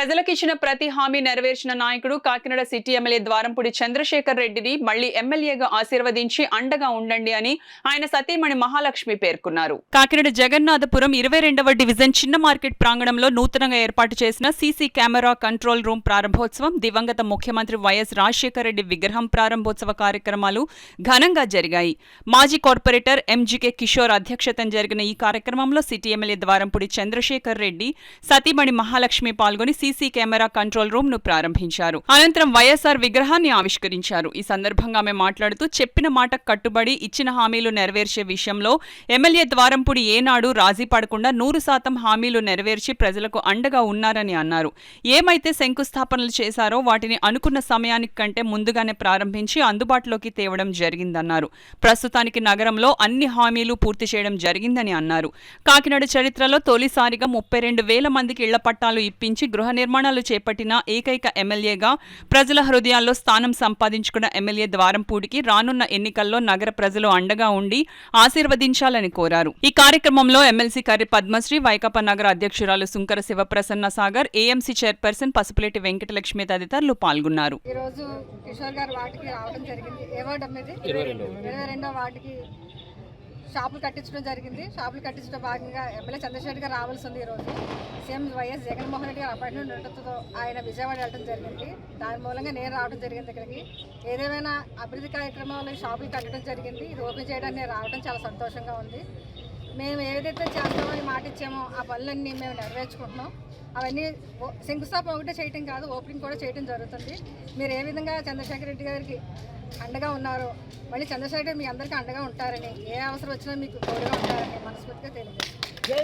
ప్రజలకు ఇచ్చిన ప్రతి హామీ నెరవేర్చిన నాయకుడు కాకినాడ సిటీ ఎమ్మెల్యే ద్వారంపూడి చంద్రశేఖర్ రెడ్డిని మళ్లీ ఎమ్మెల్యేగా ఆశీర్వదించి అండగా ఉండండి అని ఆయన సతీమణి మహాలక్ష్మి పేర్కొన్నారు. కాకినాడ జగన్నాథపురం 22వ డివిజన్ చిన్న మార్కెట్ ప్రాంగణంలో నూతనంగా ఏర్పాటు చేసిన సీసీ కెమెరా కంట్రోల్ రూమ్ ప్రారంభోత్సవం, దివంగత ముఖ్యమంత్రి వైఎస్ రాజశేఖర రెడ్డి విగ్రహం ప్రారంభోత్సవ కార్యక్రమాలు ఘనంగా జరిగాయి. మాజీ కార్పొరేటర్ ఎంజీకే కిషోర్ అధ్యక్షతన జరిగిన ఈ కార్యక్రమంలో సిటీ ఎమ్మెల్యే ద్వారంపూడి చంద్రశేఖర్ రెడ్డి, సతీమణి మహాలక్ష్మి పాల్గొని సీసీ కెమెరా కంట్రోల్ రూమ్ ను ప్రారంభించారు. అనంతరం వైఎస్ఆర్ విగ్రహాన్ని ఆవిష్కరించారు. ఈ సందర్భంగా ఆమె మాట్లాడుతూ చెప్పిన మాట కట్టుబడి ఇచ్చిన హామీలు నెరవేర్చే విషయంలో ఎమ్మెల్యే ద్వారంపూడి ఏనాడు రాజీ పడకుండా 100% హామీలు నెరవేర్చి ప్రజలకు అండగా ఉన్నారని అన్నారు. ఏమైతే శంకుస్థాపనలు చేశారో వాటిని అనుకున్న సమయానికి కంటే ముందుగానే ప్రారంభించి అందుబాటులోకి తేవడం జరిగిందన్నారు. ప్రస్తుతానికి నగరంలో అన్ని హామీలు పూర్తి చేయడం జరిగిందని అన్నారు. కాకినాడ చరిత్రలో తొలిసారిగా 32,000 మందికి ఇళ్ల పట్టాలు ఇప్పించి గృహ నిర్మాణాలు చేపట్టిన ఏకైక ఎమ్మెల్యేగా ప్రజల హృదయాల్లో స్థానం సంపాదించుకున్న ఎమ్మెల్యే ద్వారంపూడికి రానున్న ఎన్నికల్లో నగర ప్రజలు అండగా ఉండి ఆశీర్వదించాలని కోరారు. ఈ కార్యక్రమంలో ఎమ్మెల్సీ కర్రి పద్మశ్రీ, వైకాపా నగర అధ్యక్షురాలు సుంకర శివప్రసన్న సాగర్, ఏఎంసీ చైర్పర్సన్ పసుపులేటి వెంకటలక్ష్మి తదితరులు పాల్గొన్నారు. షాపులు కట్టించడం జరిగింది. షాపులు కట్టించడం భాగంగా ఎమ్మెల్యే చంద్రశేఖర్ గారు రావాల్సి ఉంది. ఈరోజు సీఎం వైఎస్ జగన్మోహన్ రెడ్డి గారు అపాయింట్మెంట్ ఉండటంతో ఆయన విజయవాడ వెళ్ళడం జరిగింది. దాని మూలంగా నేను రావడం జరిగింది. ఇక్కడికి ఏదేమైనా అభివృద్ధి కార్యక్రమాలు షాపులు కట్టడం జరిగింది. ఇది ఓపెన్ చేయడానికి నేను రావడం చాలా సంతోషంగా ఉంది. మేము ఏదైతే చేస్తామని మాట ఇచ్చామో ఆ పనులన్నీ మేము నెరవేర్చుకుంటున్నాం. అవన్నీ శంకుస్థాపన ఒకటే చేయటం కాదు, ఓపెనింగ్ కూడా చేయడం జరుగుతుంది. మీరు ఏ విధంగా చంద్రశేఖర్ రెడ్డి గారికి అండగా ఉన్నారో మళ్ళీ చంద్రశేఖర్ రెడ్డి మీ అందరికీ అండగా ఉంటారని, ఏ అవసరం వచ్చినా మీకు తోడుగా ఉంటారని మనస్ఫూర్తిగా తెలియజేస్తాను.